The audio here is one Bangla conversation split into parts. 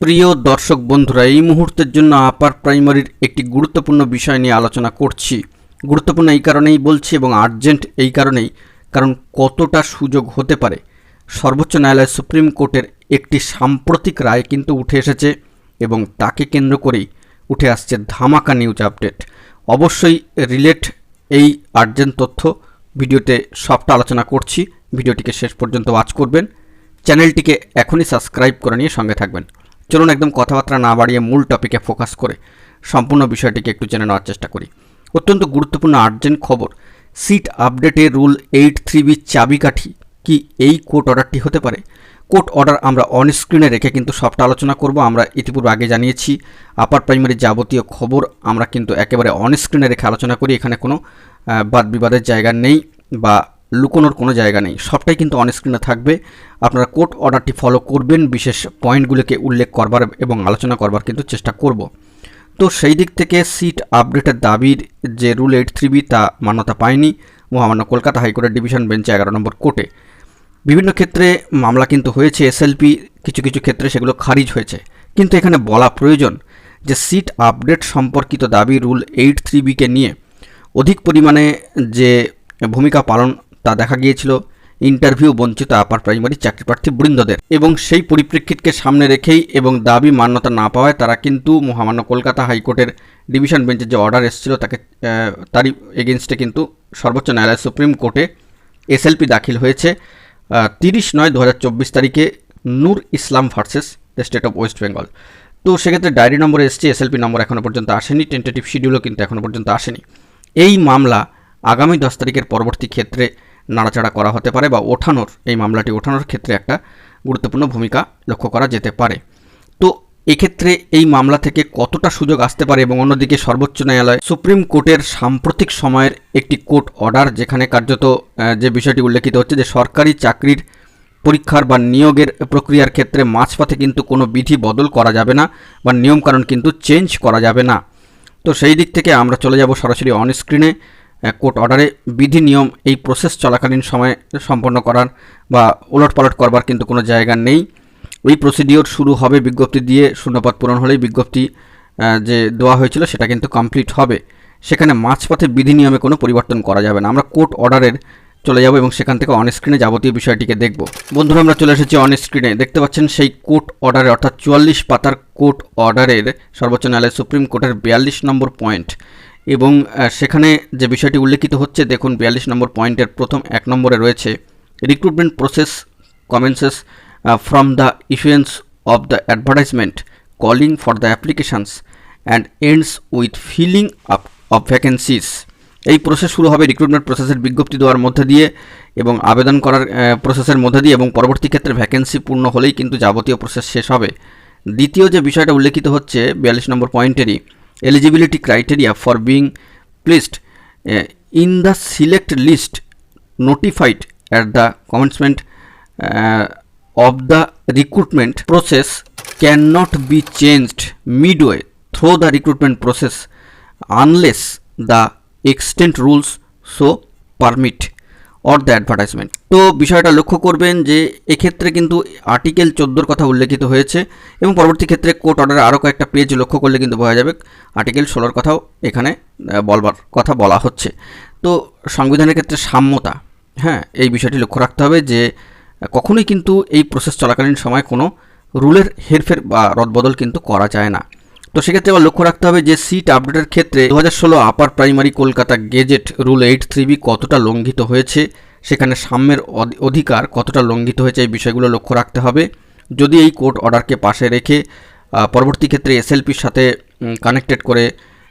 প্রিয় দর্শক বন্ধুরা, এই মুহূর্তের জন্য আপার প্রাইমারির একটি গুরুত্বপূর্ণ বিষয় নিয়ে আলোচনা করছি। গুরুত্বপূর্ণ এই কারণেই বলছি এবং আর্জেন্ট এই কারণেই, কারণ কতটা সুযোগ হতে পারে। সর্বোচ্চ ন্যায়ালয় সুপ্রিম কোর্টের একটি সাম্প্রতিক রায় কিন্তু উঠে এসেছে এবং তাকে কেন্দ্র করেই উঠে আসছে ধামাকা নিউজ আপডেট। অবশ্যই রিলেট এই আর্জেন্ট তথ্য ভিডিওতে সবটা আলোচনা করছি। ভিডিওটিকে শেষ পর্যন্ত ওয়াচ করবেন, চ্যানেলটিকে এখনই সাবস্ক্রাইব করে নিয়ে সঙ্গে থাকবেন। চলুন একদম কথাবার্তা না বাড়িয়ে মূল টপিকে ফোকাস করে সম্পূর্ণ বিষয়টিকে একটু জেনে নেওয়ার চেষ্টা করি। অত্যন্ত গুরুত্বপূর্ণ আর্জেন্ট খবর, সিট আপডেটে রুল 8(3)B চাবিকাঠি কি এই কোর্ট অর্ডারটি হতে পারে। কোর্ট অর্ডার আমরা অন স্ক্রিনে রেখে কিন্তু সবটা আলোচনা করব। আমরা ইতিপূর্বে আগে জানিয়েছি আপার প্রাইমারি যাবতীয় খবর আমরা কিন্তু একেবারে অন স্ক্রিনে রেখে আলোচনা করি। এখানে কোনো বাদ বিবাদের জায়গা নেই বা লুকোনোর কোনো জায়গা নেই, সবটাই কিন্তু অন স্ক্রিনে থাকবে। আপনারা কোর্ট অর্ডারটি ফলো করবেন, বিশেষ পয়েন্টগুলোকে উল্লেখ করবার এবং আলোচনা করবার কিন্তু চেষ্টা করব। তো সেই দিক থেকে সিট আপডেটের দাবির যে রুল 8(3)B তা মান্যতা পায়নি মহামান্য কলকাতা হাইকোর্টের ডিভিশন বেঞ্চে 11 নম্বর কোর্টে। বিভিন্ন ক্ষেত্রে মামলা কিন্তু হয়েছে, এসএলপি কিছু কিছু ক্ষেত্রে সেগুলো খারিজ হয়েছে, কিন্তু এখানে বলা প্রয়োজন যে সিট আপডেট সম্পর্কিত দাবি রুল 8(3)B-কে নিয়ে অধিক পরিমাণে যে ভূমিকা পালন তা দেখা গিয়েছিল ইন্টারভিউ বঞ্চিত আপার প্রাইমারি চাকরিপ্রার্থী বৃন্দদের, এবং সেই পরিপ্রেক্ষিতকে সামনে রেখেই এবং দাবি মান্যতা না পাওয়ায় তারা কিন্তু মহামান্য কলকাতা হাইকোর্টের ডিভিশন বেঞ্চের যে অর্ডার এসেছিল তারই এগেনস্টে কিন্তু সর্বোচ্চ ন্যায়ালয় সুপ্রিম কোর্টে এসএলপি দাখিল হয়েছে 30/9/2024 তারিখে Nur Islam versus the state of West Bengal. তো সেক্ষেত্রে ডায়েরি নম্বর এসছে, এসএলপি নম্বর এখনও পর্যন্ত আসেনি, টেন্টেটিভ শিডিউলও কিন্তু এখনও পর্যন্ত আসেনি। এই মামলা আগামী 10 তারিখের পরবর্তী ক্ষেত্রে নাড়াচাড়া করা হতে পারে বা এই মামলাটি ওঠানোর ক্ষেত্রে একটা গুরুত্বপূর্ণ ভূমিকা লক্ষ্য করা যেতে পারে। তো এক্ষেত্রে এই মামলা থেকে কতটা সুযোগ আসতে পারে, এবং অন্যদিকে সর্বোচ্চ ন্যায়ালয় সুপ্রিম কোর্টের সাম্প্রতিক সময়ের একটি কোর্ট অর্ডার যেখানে কার্যত যে বিষয়টি উল্লেখিত হচ্ছে যে সরকারি চাকরির পরীক্ষার বা নিয়োগের প্রক্রিয়ার ক্ষেত্রে মাঝপথে কিন্তু কোনো বিধি বদল করা যাবে না বা নিয়মকানুন কিন্তু চেঞ্জ করা যাবে না। তো সেই দিক থেকে আমরা চলে যাব সরাসরি অন স্ক্রিনে। কোর্ট অর্ডারে বিধি নিয়ম এই প্রসেস চলাকালীন সময়ে সম্পন্ন করার বা ওলটপালট করবার কিন্তু কোনো জায়গা নেই। ওই প্রসিডিওর শুরু হবে বিজ্ঞপ্তি দিয়ে, শূন্যপদ পূরণ হলেই বিজ্ঞপ্তি যে দেওয়া হয়েছিল সেটা কিন্তু কমপ্লিট হবে। সেখানে মাঝপথে বিধি নিয়মে কোনো পরিবর্তন করা যাবে না। আমরা কোর্ট অর্ডারের চলে যাব এবং সেখান থেকে অন স্ক্রিনে যাবতীয় বিষয়টিকে দেখব। বন্ধুরা, আমরা চলে এসেছি অন স্ক্রিনে, দেখতে পাচ্ছেন সেই কোর্ট অর্ডারে অর্থাৎ 44 পাতার কোর্ট অর্ডারের সর্বোচ্চ ন্যায়ালয় সুপ্রিম কোর্টের 42 নম্বর পয়েন্ট, এবং সেখানে যে বিষয়টি উল্লেখিত হচ্ছে দেখুন 42 নম্বর পয়েন্টের প্রথম 1 নম্বরে রয়েছে recruitment process commences from the issuance of the advertisement calling for the applications and ends with filling up of vacancies. এই প্রসেস শুরু হবে রিক্রুটমেন্ট প্রসেসের বিজ্ঞপ্তি দেওয়ার মধ্যে দিয়ে এবং আবেদন করার প্রসেসের মধ্যে দিয়ে, এবং পরবর্তী ক্ষেত্রে ভ্যাকেন্সি পূর্ণ হলেই কিন্তু যাবতীয় প্রসেস শেষ হবে। দ্বিতীয় যে বিষয়টা উল্লেখিত হচ্ছে 42 নম্বর পয়েন্টেরই, eligibility criteria for being placed in the select list notified at the commencement of the recruitment process cannot be changed midway through the recruitment process unless the extant rules so permit or the advertisement। তো বিষয়টা লক্ষ্য করবেন যে এক্ষেত্রে কিন্তু আর্টিকেল 14 কথা উল্লেখিত হয়েছে এবং পরবর্তী ক্ষেত্রে কোর্ট অর্ডারে আরও কয়েকটা পেজ লক্ষ্য করলে কিন্তু বোঝা যাবে আর্টিকেল 16 কথাও এখানে বলবার কথা বলা হচ্ছে। তো সংবিধানের ক্ষেত্রে সাম্যতা, এই বিষয়টি লক্ষ্য রাখতে হবে যে কখনোই কিন্তু এই প্রসেস চলাকালীন সময় কোনো রুলের হেরফের বা রদবদল কিন্তু করা যায় না। তো সেক্ষেত্রে আবার লক্ষ্য রাখতে হবে যে সিট আপডেটের ক্ষেত্রে 2016 upper primary Kolkata gazette rule 8(3)B কতটা লঙ্ঘিত হয়েছে, সেখানে সাম্যের অধিকার কতটা লঙ্ঘিত হয়েছে, এই বিষয়গুলো লক্ষ্য রাখতে হবে। যদি এই কোর্ট অর্ডারকে পাশে রেখে পরবর্তী ক্ষেত্রে এসএলপির সাথে কানেক্টেড করে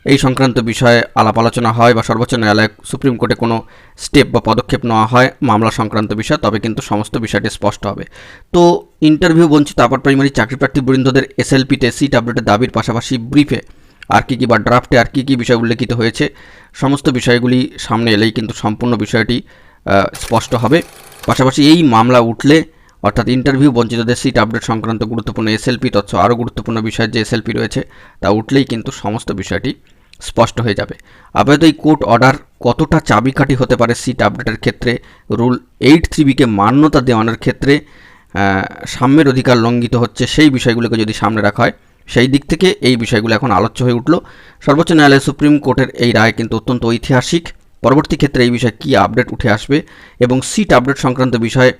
এই সংক্রান্ত বিষয়ে আলাপ আলোচনা হয় বা সর্বোচ্চ ন্যায়ালয় সুপ্রিম কোর্টে কোনো স্টেপ বা পদক্ষেপ নেওয়া হয় মামলা সংক্রান্ত বিষয়, তবে কিন্তু সমস্ত বিষয়টি স্পষ্ট হবে। তো ইন্টারভিউ বঞ্চিত আপার প্রাইমারি চাকরিপ্রার্থী বৃন্দদের এসএলপিতে সিট আপডেটের দাবির পাশাপাশি ব্রিফে আর কী বা ড্রাফটে আর কী বিষয় উল্লেখিত হয়েছে সমস্ত বিষয়গুলি সামনে এলেই কিন্তু সম্পূর্ণ বিষয়টি স্পষ্ট হবে। পাশাপাশি এই মামলা উঠলে অর্থাৎ ইন্টারভিউ বঞ্চিতদের সিট আপডেট সংক্রান্ত গুরুত্বপূর্ণ এসএলপি তথ্য আরও গুরুত্বপূর্ণ বিষয়ের যে এসএলপি রয়েছে তা উঠলেই কিন্তু সমস্ত বিষয়টি স্পষ্ট হয়ে যাবে। আপাতত এই কোর্ট অর্ডার কতটা চাবিকাঠি হতে পারে সিট আপডেটের ক্ষেত্রে রুল 8(3)B কে মান্যতা দেওয়ানোর ক্ষেত্রে সাম্যের অধিকার লঙ্ঘিত হচ্ছে সেই বিষয়গুলোকে যদি সামনে রাখা হয়, সেই দিক থেকে এই বিষয়গুলো এখন আলোচ্য হয়ে উঠল। সর্বোচ্চ ন্যায়ালয় সুপ্রিম কোর্টের এই রায় কিন্তু অত্যন্ত ঐতিহাসিক। পরবর্তী ক্ষেত্রে এই বিষয়ে কী আপডেট উঠে আসবে এবং সিট আপডেট সংক্রান্ত বিষয়ে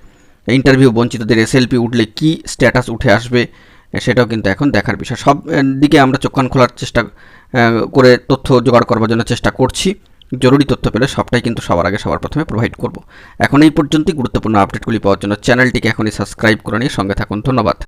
ইন্টারভিউ বঞ্চিতদের এসএলপি উঠলে কি স্ট্যাটাস উঠে আসবে সেটাও কিন্তু এখন দেখার বিষয়। সব দিকে আমরা চোখ কান খোলার চেষ্টা করে তথ্য জোগাড় করবার জন্য চেষ্টা করছি। জরুরি তথ্য পেলে সবটাই কিন্তু সবার আগে সবার প্রথমে প্রোভাইড করব। এখন এই পর্যন্তই। গুরুত্বপূর্ণ আপডেটগুলি পাওয়ার জন্য চ্যানেলটিকে এখনই সাবস্ক্রাইব করে নিয়ে সঙ্গে থাকুন। ধন্যবাদ।